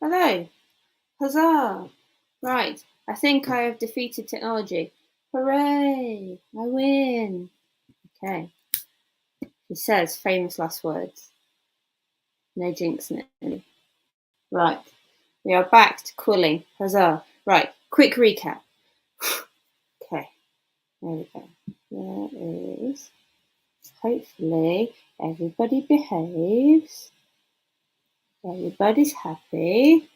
Hello. Huzzah. Right. I think I have defeated technology. Hooray. I win. Okay. He says famous last words. No jinxing it. Right. We are back to quilling. Huzzah. Right. Quick recap. Okay. There we go. There is. Hopefully everybody behaves. Everybody's happy.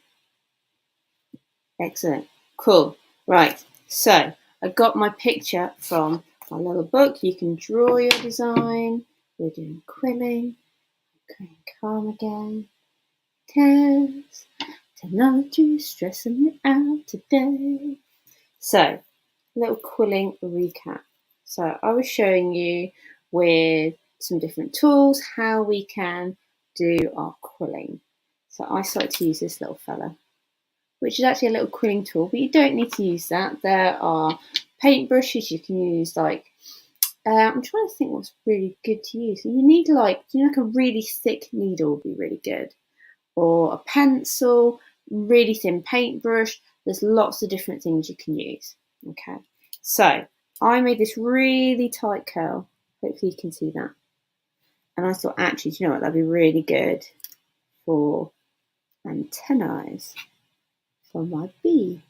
Excellent. Cool. Right. So I got my picture from my little book. You can draw your design. We're doing quilling. Going calm again. Test. Technology stressing me out today. So, little quilling recap. So I was showing you with some different tools how we can do our quilling. So I started to use this little fella, which is actually a little quilling tool, but you don't need to use that. There are paintbrushes you can use, like, I'm trying to think what's really good to use. You need like a really thick needle would be really good, or a pencil, really thin paintbrush. There's lots of different things you can use. Okay, so I made this really tight curl. Hopefully you can see that. And I thought, actually, do you know what? That'd be really good for antennae for my bee.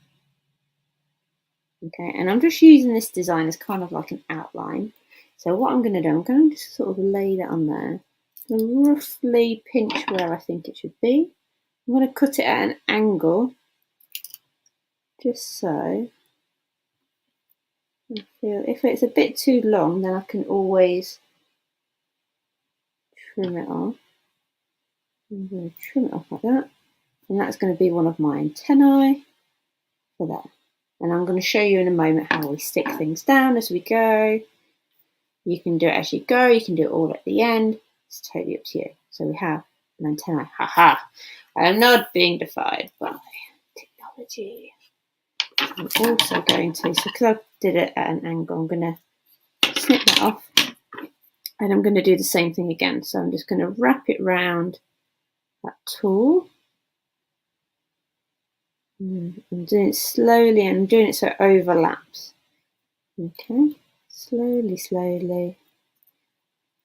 Okay, and I'm just using this design as kind of like an outline. So what I'm going to do, I'm going to just sort of lay that on there. I'm going to roughly pinch where I think it should be. I'm going to cut it at an angle, just so. I feel if it's a bit too long, then I can always trim it off. I'm going to trim it off like that, and that's going to be one of my antennae for that. And I'm going to show you in a moment how we stick things down as we go. You can do it as you go, you can do it all at the end. It's totally up to you. So we have an antenna. Haha! I am not being defied by technology. I'm also going to, so because I did it at an angle, I'm going to snip that off. And I'm going to do the same thing again. So I'm just going to wrap it round that tool. I'm doing it slowly, and I'm doing it so it overlaps. Okay, slowly, slowly.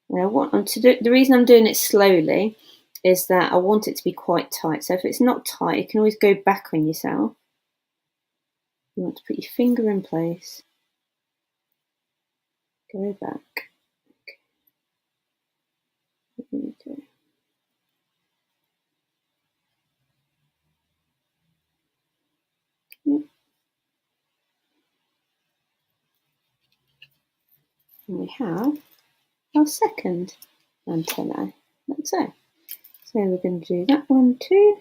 Now, the reason I'm doing it slowly is that I want it to be quite tight. So if it's not tight, you can always go back on yourself. You want to put your finger in place. Go back. Okay. Yep. And we have our second antenna, like so. So we're going to do that one too.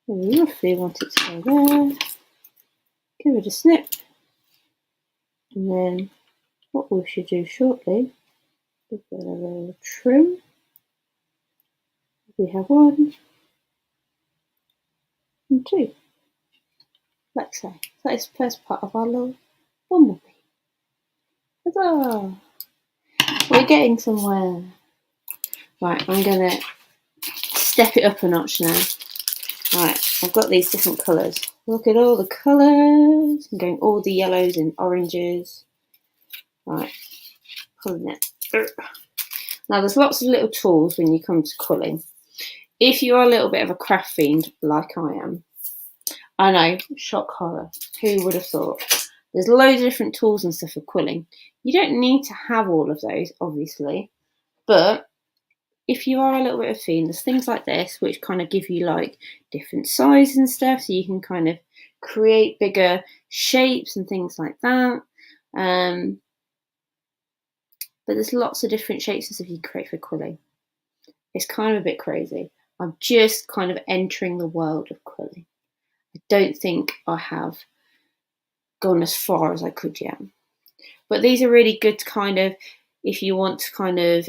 We roughly want it to go there. Give it a snip. And then what we should do shortly, give it a little trim. We have 1 and 2. Like so. So that is the first part of our little bumblebee. Huzzah! We're getting somewhere. Right, I'm going to step it up a notch now. Right, I've got these different colours. Look at all the colours. I'm going all the yellows and oranges. Right, pulling it. Now there's lots of little tools when you come to quilling. If you are a little bit of a craft fiend like I am, I know, shock horror, who would have thought? There's loads of different tools and stuff for quilling. You don't need to have all of those, obviously, but if you are a little bit of a fiend, there's things like this which kind of give you like different sizes and stuff, so you can kind of create bigger shapes and things like that. But there's lots of different shapes and stuff you can create for quilling. It's kind of a bit crazy. I'm just kind of entering the world of quilling. I don't think I have gone as far as I could yet. But these are really good to kind of, if you want to kind of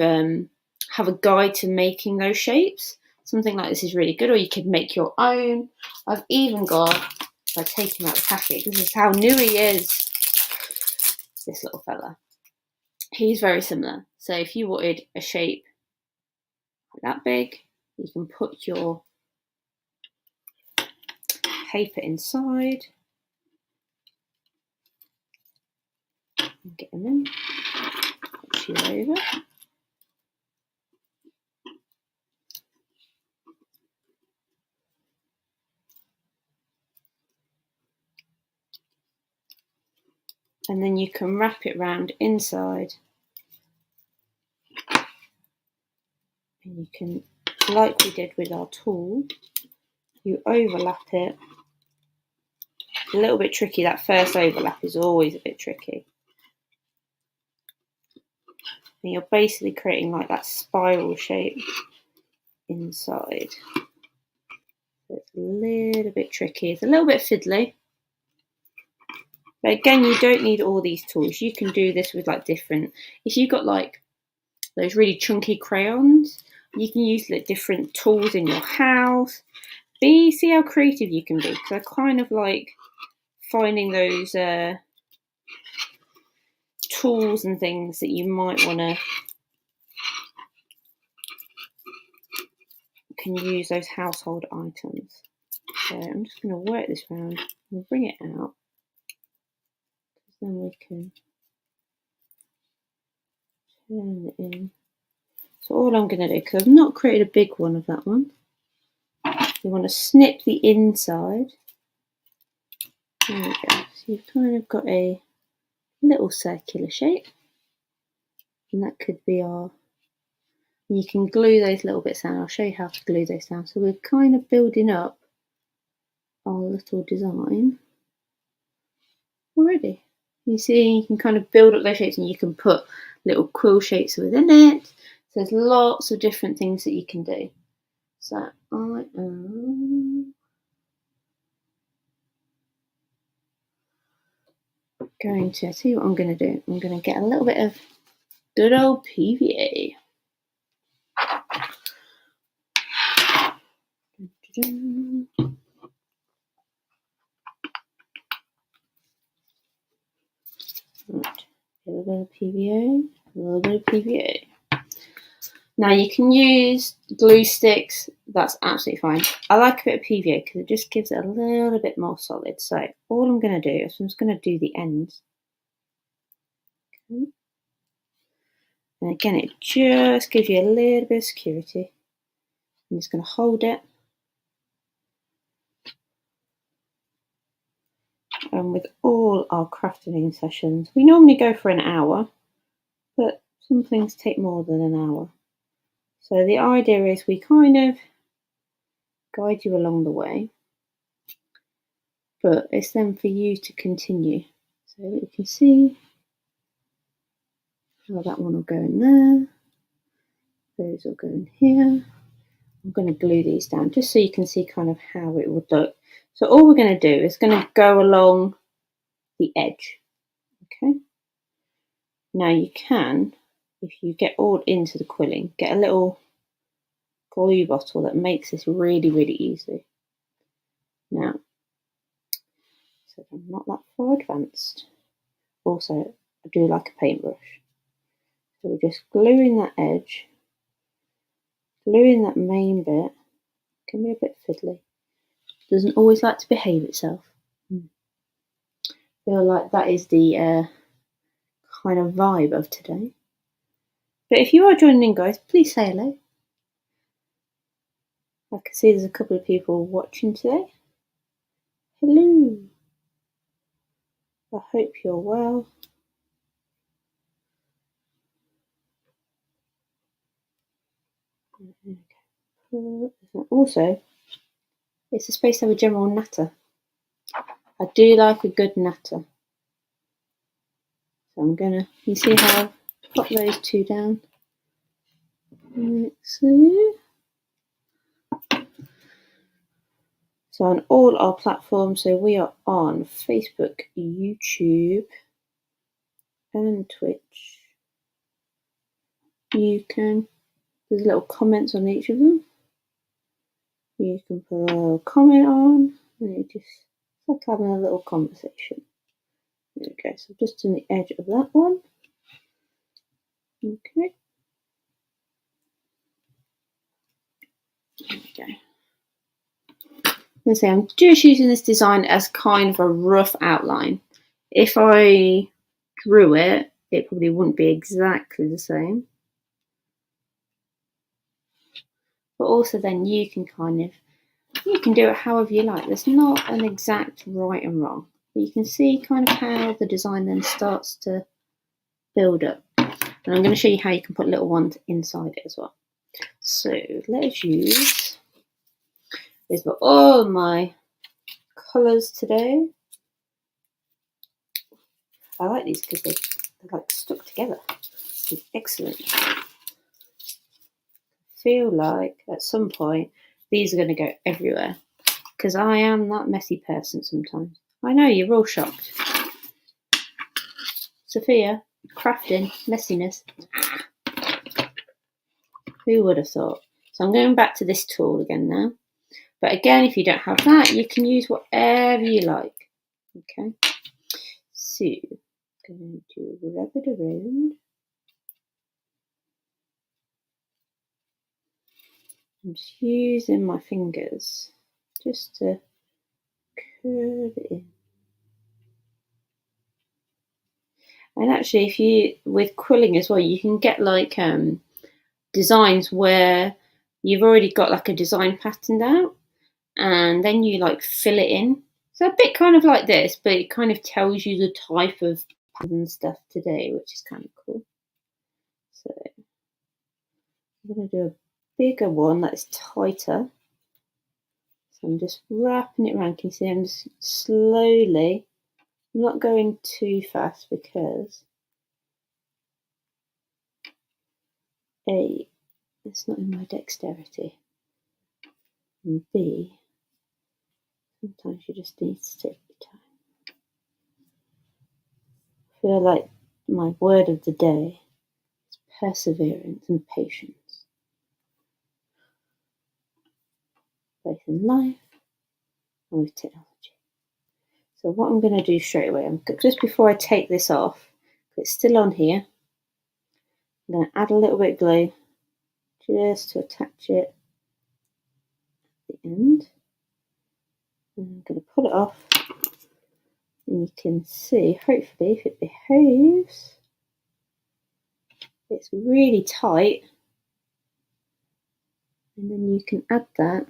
have a guide to making those shapes, something like this is really good, or you could make your own. I've even got, if I take him out of the packet, this is how new he is, this little fella. He's very similar. So if you wanted a shape like that big, you can put your paper inside. And get them in. Push you over. And then you can wrap it round inside. And you can, like we did with our tool, you overlap it. A little bit tricky, that first overlap is always a bit tricky. And you're basically creating like that spiral shape inside. So it's a little bit tricky, it's a little bit fiddly. But again, you don't need all these tools. You can do this with like different, if you've got like those really chunky crayons, you can use like different tools in your house. See how creative you can be, because I kind of like finding those tools and things that you might want to can use those household items. So I'm just going to work this round and bring it out, because then we can turn it in. So all I'm going to do, because I've not created a big one of that one, you want to snip the inside. There we go. So you've kind of got a little circular shape, and that could be our. You can glue those little bits down. I'll show you how to glue those down. So we're kind of building up our little design already. You see, you can kind of build up those shapes, and you can put little quill shapes within it. So there's lots of different things that you can do. So I am going to see what I'm going to do. I'm going to get a little bit of good old PVA. Right, a little bit of PVA, a little bit of PVA. Now you can use glue sticks, that's absolutely fine. I like a bit of PVA because it just gives it a little bit more solid. So all I'm going to do is I'm just going to do the ends. Okay. And again, it just gives you a little bit of security. I'm just going to hold it. And with all our crafting sessions, we normally go for an hour, but some things take more than an hour. So the idea is we kind of guide you along the way, but it's then for you to continue. So you can see how that one will go in there. Those will go in here. I'm going to glue these down just so you can see kind of how it would look. So all we're going to do is going to go along the edge. Okay. Now you can, if you get all into the quilling, get a little glue bottle that makes this really, really easy. Now, so I'm not that far advanced. Also, I do like a paintbrush. So we're just gluing that edge, gluing that main bit. Can be a bit fiddly. Doesn't always like to behave itself. Feel like that is the kind of vibe of today. But if you are joining in, guys, please say hello. I can see there's a couple of people watching today. Hello. I hope you're well. Also, it's a space to have a general natter. I do like a good natter. So I'm gonna, you see how I pop those two down? So on all our platforms, so we are on Facebook, YouTube, and Twitch. You can, there's little comments on each of them. You can put a little comment on, and it just, it's like having a little conversation. There we go, so just on the edge of that one. Okay. There we go. I'm say I'm just using this design as kind of a rough outline. If I drew it, it probably wouldn't be exactly the same. But also then you can do it however you like. There's not an exact right and wrong. But you can see kind of how the design then starts to build up. And I'm going to show you how you can put little ones inside it as well. So let's use, these were all my colours today. I like these because they're like stuck together. It's excellent. I feel like at some point these are going to go everywhere because I am that messy person sometimes. I know, you're all shocked. Sophia, crafting, messiness. Who would have thought? So I'm going back to this tool again now. But again, if you don't have that, you can use whatever you like. Okay. So I'm going to wrap it around. I'm just using my fingers just to curve it in. And actually, if you, with quilling as well, you can get like designs where you've already got like a design patterned out and then you like fill it in. So a bit kind of like this, but it kind of tells you the type of pattern stuff today, which is kind of cool. So I'm going to do a bigger one that's tighter. So I'm just wrapping it around. Can you see I'm just slowly, I'm not going too fast because A, it's not in my dexterity, and B, sometimes you just need to take your time. I feel like my word of the day is perseverance and patience, both in life and with technology. So what I'm going to do straight away, just before I take this off, it's still on here, I'm going to add a little bit of glue just to attach it at the end. And I'm going to pull it off, and you can see, hopefully, if it behaves, it's really tight, and then you can add that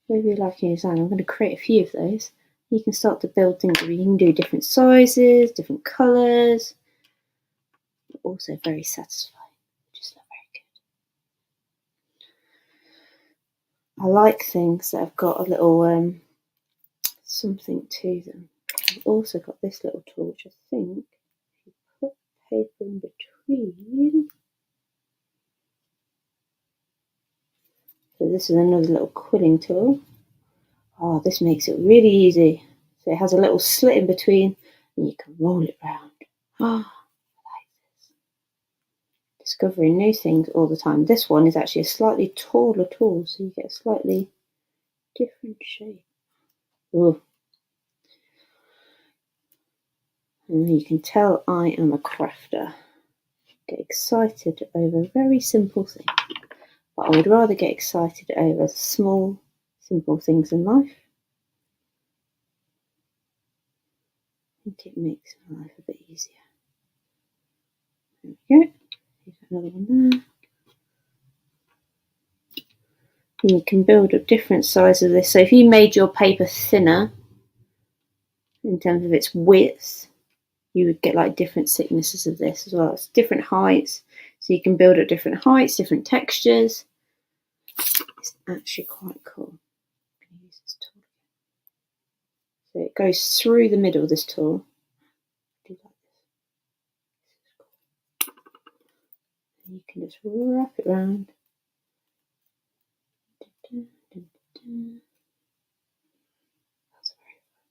wherever you like in your design. I'm going to create a few of those. You can start to build things. You can do different sizes, different colours, but also very satisfying. Just look very good. I like things that have got a little something to them. I've also got this little tool, which I think if you put paper in between. So this is another little quilling tool. Oh, this makes it really easy. So it has a little slit in between and you can roll it round. Oh, I like this. Discovering new things all the time. This one is actually a slightly taller tool, so you get a slightly different shape. Ooh. And you can tell I am a crafter. Get excited over very simple things. But I would rather get excited over small, simple things in life. I think it makes my life a bit easier. There we go. Here's another one there. And you can build up different sizes of this. So if you made your paper thinner in terms of its width, you would get like different thicknesses of this as well. It's different heights. So you can build up different heights, different textures. It's actually quite cool. I'm going to use this tool. So it goes through the middle, this tool. Do like this. And you can just wrap it around. That's very fun.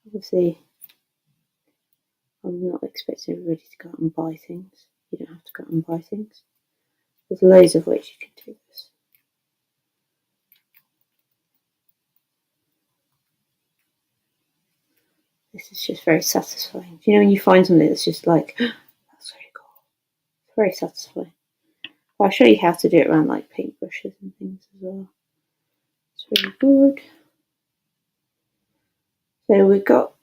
Obviously, I'm not expecting everybody to go out and buy things. You don't have to go out and buy things. There's loads of ways you can do this. This is just very satisfying. You know when you find something that's just like, that's very cool. It's very satisfying. I'll show you how to do it around like paintbrushes and things as well. It's really good. So we've got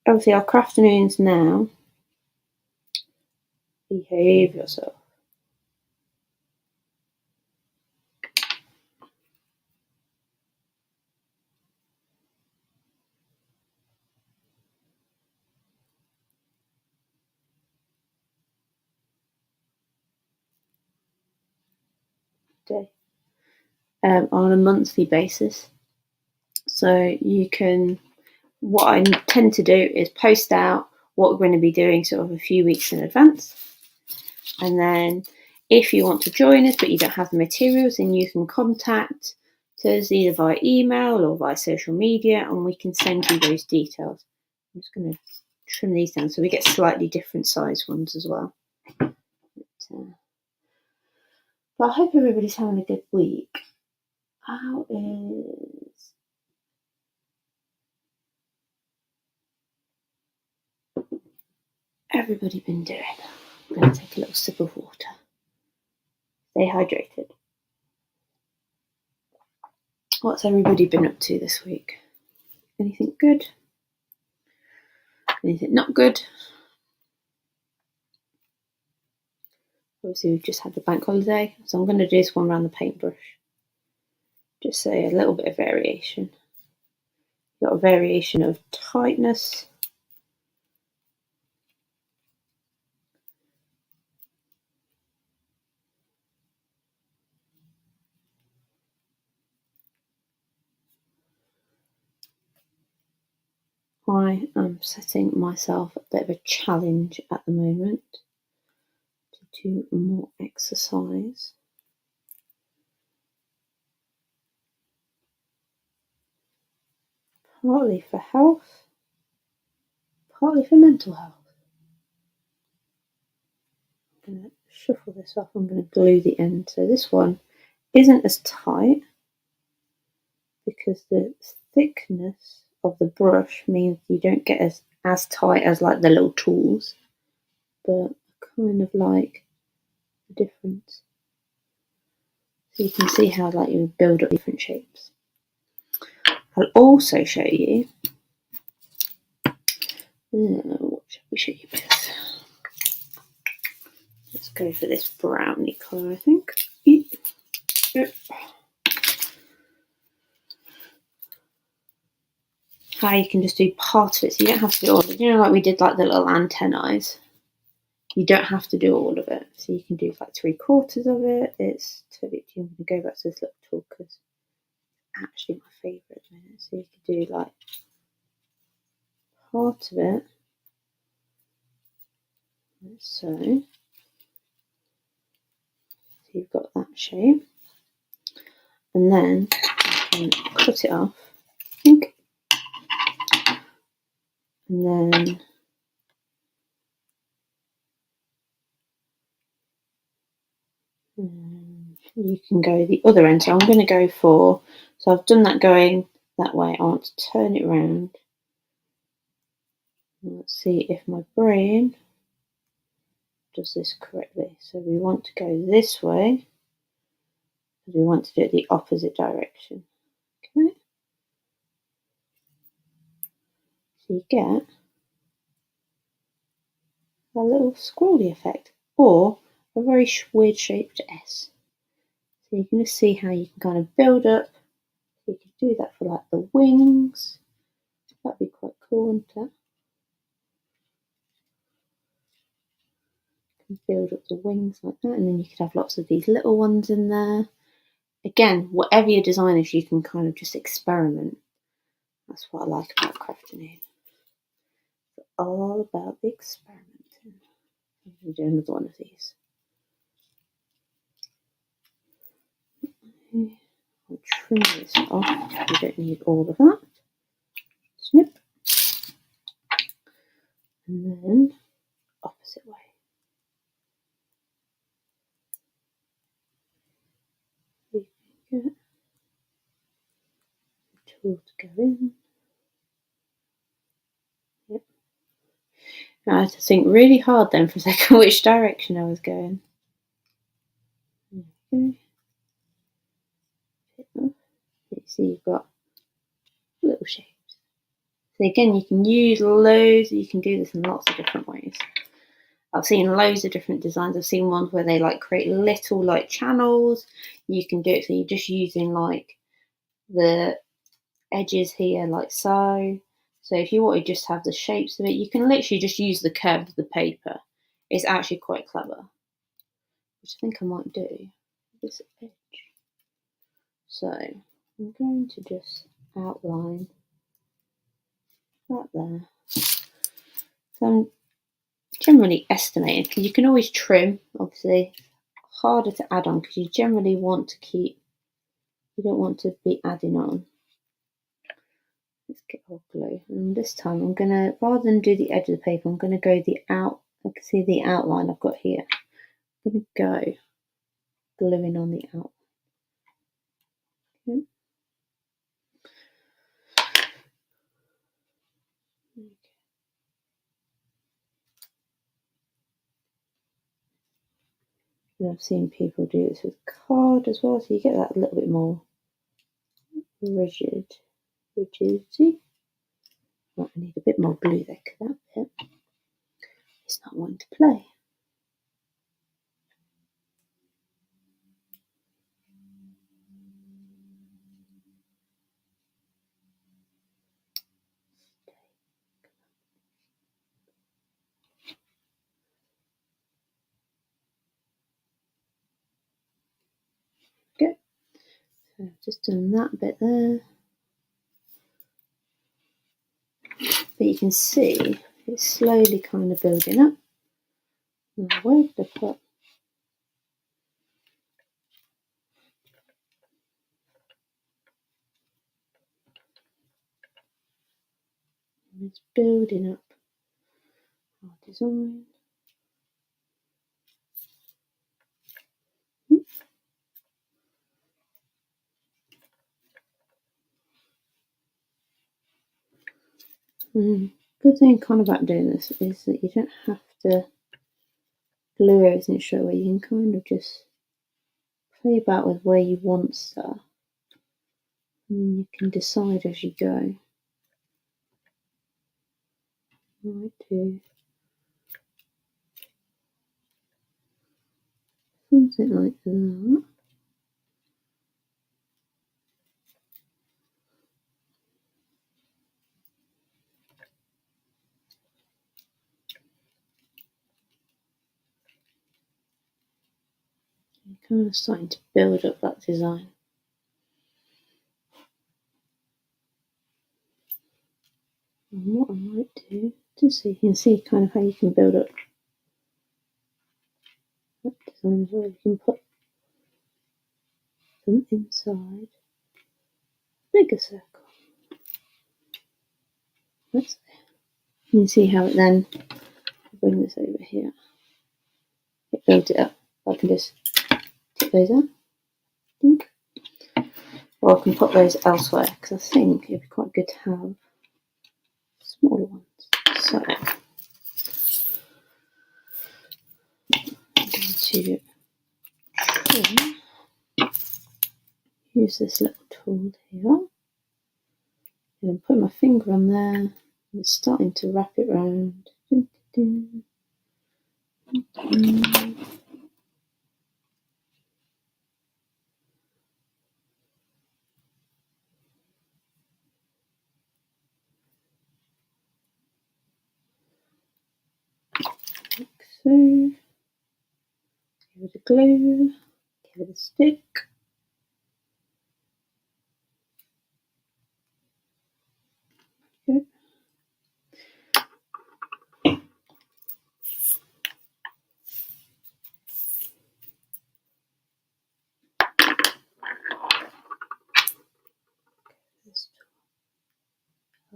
obviously our Crafternoons now. Behave yourself. Day. On a monthly basis. So you can, what I tend to do is post out what we're going to be doing sort of a few weeks in advance. And then if you want to join us but you don't have the materials, then you can contact us either via email or via social media and we can send you those details. I'm just going to trim these down so we get slightly different size ones as well. But I hope everybody's having a good week. How is everybody been doing? I'm going to take a little sip of water. Stay hydrated. What's everybody been up to this week? Anything good? Anything not good? Obviously, we've just had the bank holiday, so I'm going to do this one around the paintbrush. Just say a little bit of variation. You've got a variation of tightness. I am setting myself a bit of a challenge at the moment to do more exercise. Partly for health, partly for mental health. I'm going to shuffle this off. I'm going to glue the end. So this one isn't as tight because the thickness of the brush means you don't get as tight as like the little tools, but kind of like the difference. So you can see how like you build up different shapes. I'll also show you. What should we show you with? Let's go for this brownie colour, I think. How you can just do part of it, so you don't have to do all of it. You know, like we did like the little antennae. You don't have to do all of it. So you can do like 3/4 of it. It's totally up to you. I'm going to go back to this little tool because it's actually my favourite at the minute. So you can do like part of it. So you've got that shape. And then you can cut it off. I think. And then you can go the other end. So I'm going to go for, so I've done that going that way. I want to turn it around. Let's see if my brain does this correctly. So we want to go this way because we want to do it the opposite direction. Okay. So you get a little scrolly effect or a very weird shaped S. So you can just see how you can kind of build up. You could do that for like the wings. That'd be quite cool, wouldn't it? You can build up the wings like that, and then you could have lots of these little ones in there. Again, whatever your design is, you can kind of just experiment. That's what I like about Crafternoon. It's all about the experimenting. I'm going to do another one of these. I'll trim this off. You don't need all of that. Snip. And then opposite way. You can get the tool to go in. Yep. I had to think really hard then for a second which direction I was going. go. You see you've got little shapes. So again, you can use loads, you can do this in lots of different ways. I've seen loads of different designs. I've seen ones where they like create little like channels. You can do it so you're just using like the edges here like so. So if you want to just have the shapes of it, you can literally just use the curve of the paper. It's actually quite clever, which I think I might do. This edge. So I'm going to just outline that there. So I'm generally estimating, because you can always trim, obviously. Harder to add on because you generally want to keep, you don't want to be adding on. Let's get our glue. And this time I'm going to, rather than do the edge of the paper, I'm going to go the out, I can see the outline I've got here. I'm going to go gluing on the outline. Okay. And I've seen people do this with card as well, so you get that a little bit more rigidity. Right, I need a bit more glue there because that bit is not wanting to play. Okay, so I've just done that bit there. But you can see it's slowly kind of building up. Now, where did I put? It's building up our design. Good thing kind of about doing this is that you don't have to glue everything straight away. You can kind of just play about with where you want stuff, and then you can decide as you go. I might do something like that. You're kind of starting to build up that design. And what I might do, just so you can see kind of how you can build up that design as well. You can put them inside a bigger circle. That's there. You can see how it then, bring this over here, it builds it up. I can just take those out, I think. Or I can put those elsewhere, because I think it'd be quite good to have smaller ones. So I'm going to use this little tool here, and put my finger on there, and it's starting to wrap it round. Like so. Give it a glue, give it a stick. Okay.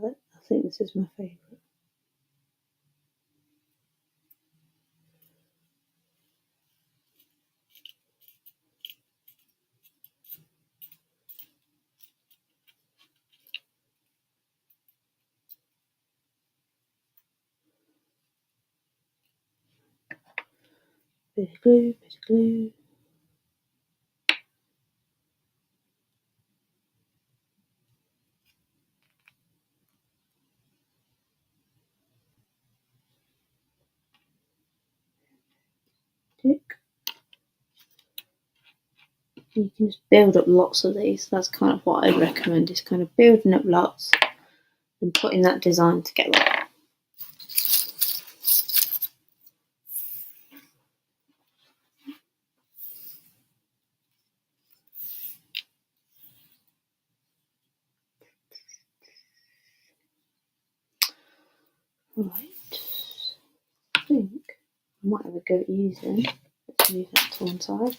I think this is my favourite. Bit of glue, bit of glue. You can just build up lots of these. That's kind of what I'd recommend, is kind of building up lots and putting that design together. Right, I think I might have a go at using. Let's move that to one side.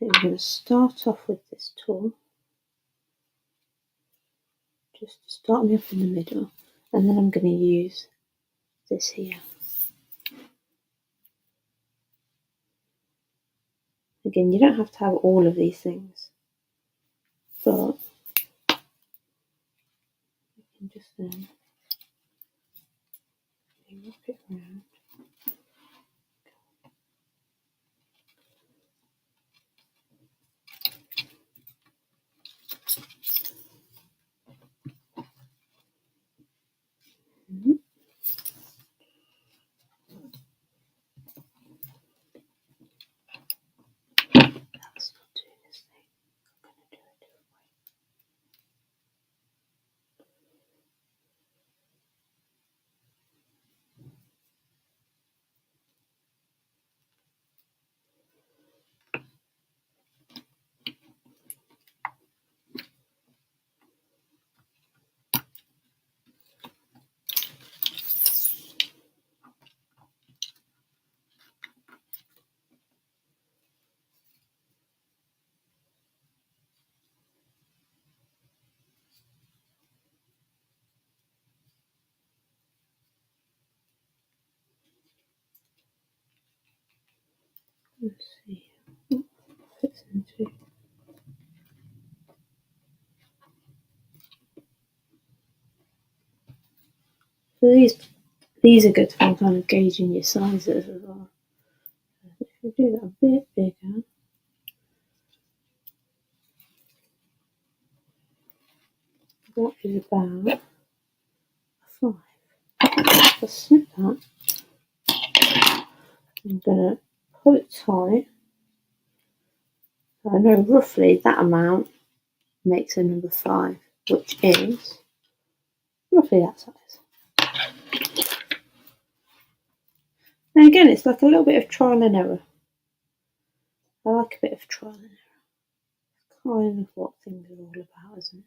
I'm going to start off with this tool, just to start me off in the middle, and then I'm going to use this here. Again, you don't have to have all of these things, but you can just then wrap it around. That's not doing this thing. I'm going to do it a different way. Let's see. Fits into. So these are good for kind of gauging your sizes as well. If you do that a bit bigger, that is about a 5. So snip that. I'm going to pull it tight. So I know roughly that amount makes a number 5, which is roughly that size. And again, it's like a little bit of trial and error. I like a bit of trial and error. It's kind of what things are all about, isn't it?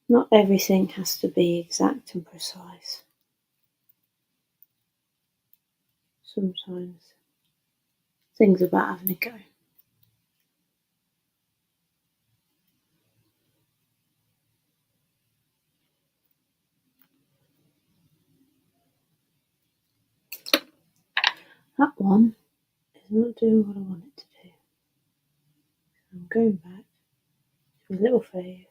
Not everything has to be exact and precise. Sometimes things are about having a go. That one is not doing what I want it to do. So I'm going back to a little fave.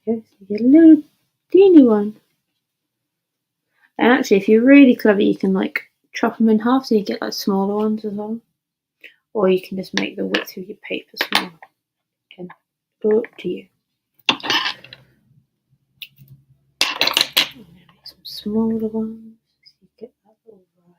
Okay, so you get a little teeny one. And actually, if you're really clever, you can like chop them in half so you get like smaller ones as well. Or you can just make the width of your paper smaller. Again, all up to you. I'm going to make some smaller ones so you get that little variety.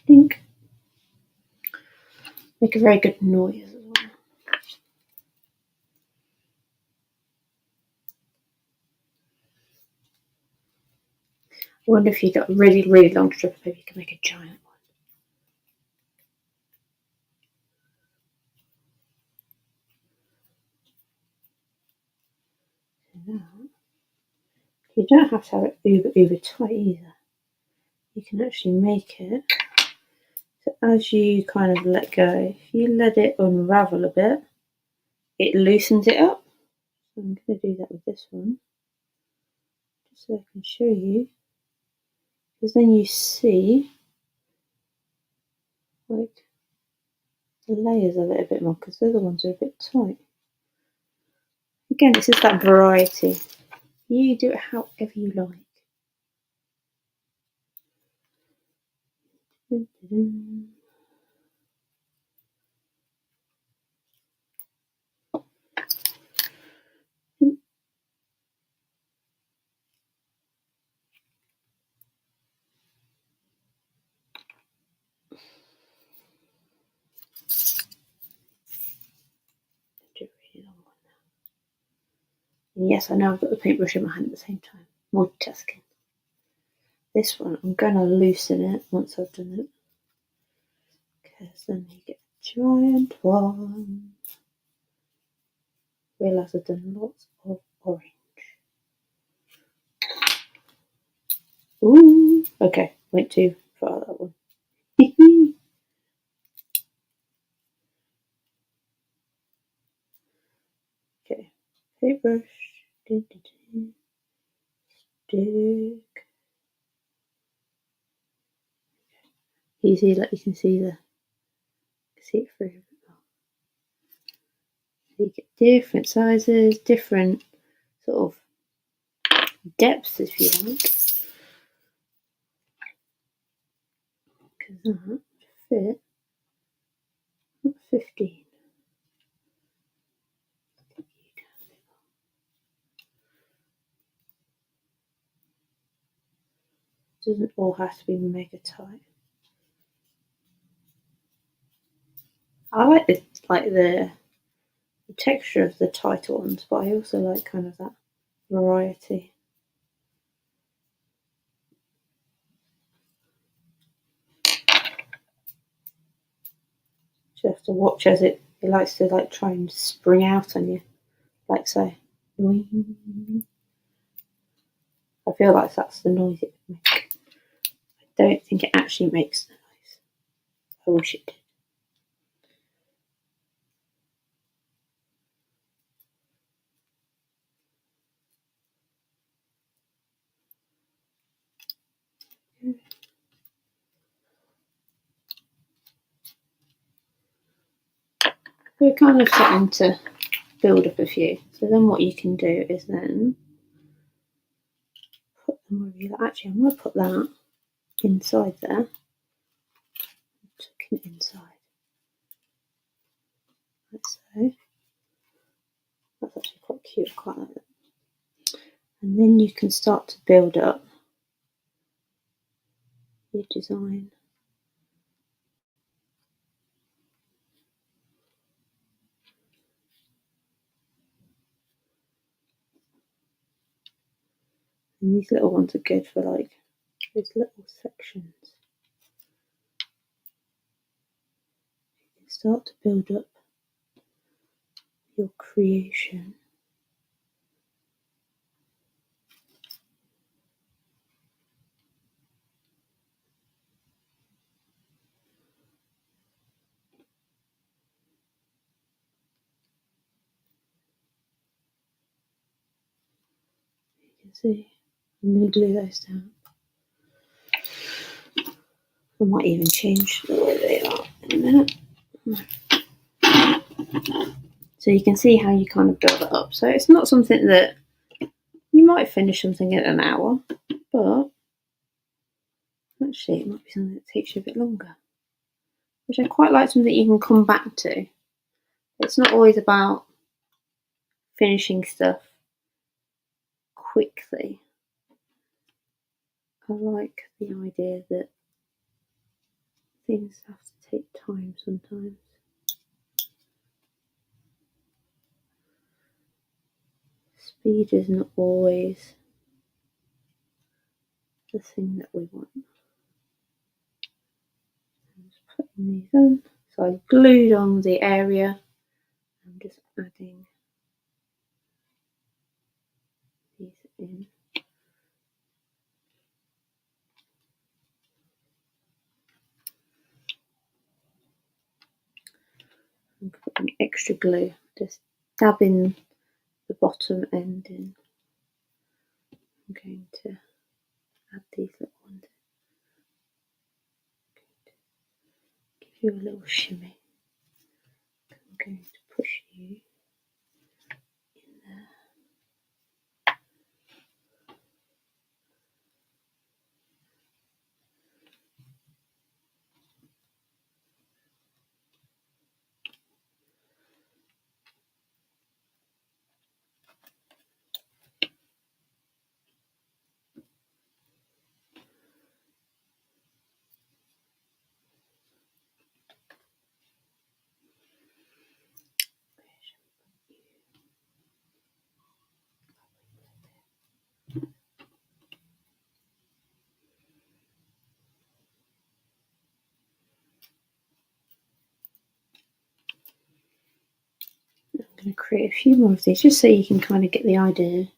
Think. Make a very good noise as well. I wonder if you got a really, really long strip of paper, you can make a giant one. You don't have to have it uber tight either. You can actually make it so as you kind of let go, if you let it unravel a bit, it loosens it up. So I'm going to do that with this one, just so I can show you, because then you see like the layers of it a bit more, because the other ones are a bit tight. Again, it's just that variety. You do it however you like. And yes, I know I've got the paintbrush in my hand at the same time. Multitasking. This one, I'm going to loosen it once I've done it, because then you get a giant one. Realise I've done lots of orange. Ooh, okay, went too far that one. Okay, paintbrush. Stick. Easy, like you can see it through. So you get different sizes, different sort of depths, if you like. Because that fit 15. Doesn't all have to be mega tight. I like the texture of the tighter ones, but I also like kind of that variety. You have to watch as it likes to like try and spring out on you, like so. I feel like that's the noise it would make. I don't think it actually makes the noise. I wish it did. We're kind of starting to build up a few. So then what you can do is then put them where you like. Actually, I'm going to put that inside there. Tuck it inside. Like so. That's actually quite cute. I quite like that. And then you can start to build up your design. And these little ones are good for like those little sections. You can start to build up your creation. You can see I'm going to glue those down. I might even change the way they are in a minute. So you can see how you kind of build it up. So it's not something that you might finish something in an hour, but actually it might be something that takes you a bit longer, which I quite like, something you can come back to. It's not always about finishing stuff quickly. I like the idea that things have to take time sometimes. Speed is not always the thing that we want. I'm just putting these on. So I glued on the area. I'm just adding these in. and put an extra glue, just dabbing the bottom end in. I'm going to add these little ones. Give you a little shimmy. I'm going to push you in there. I'm going to create a few more of these just so you can kind of get the idea of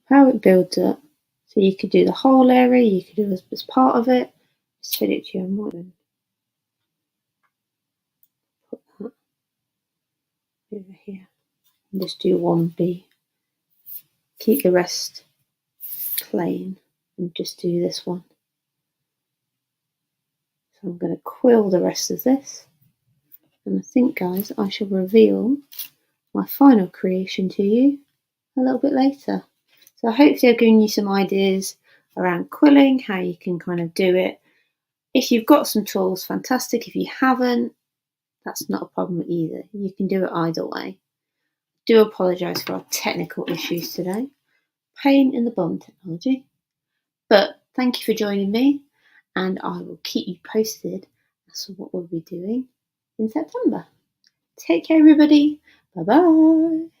how it builds up. So you could do the whole area, you could do as part of it. Just fit it to your model. Put that over here. And just do one B. Keep the rest plain and just do this one. So I'm going to quill the rest of this. And I think, guys, I shall reveal my final creation to you a little bit later. So hopefully I've given you some ideas around quilling, how you can kind of do it. If you've got some tools, fantastic. If you haven't, that's not a problem either. You can do it either way. Do apologise for our technical issues today. Pain in the bum technology. But thank you for joining me, and I will keep you posted as to what we'll be doing in September. Take care, everybody. Bye bye.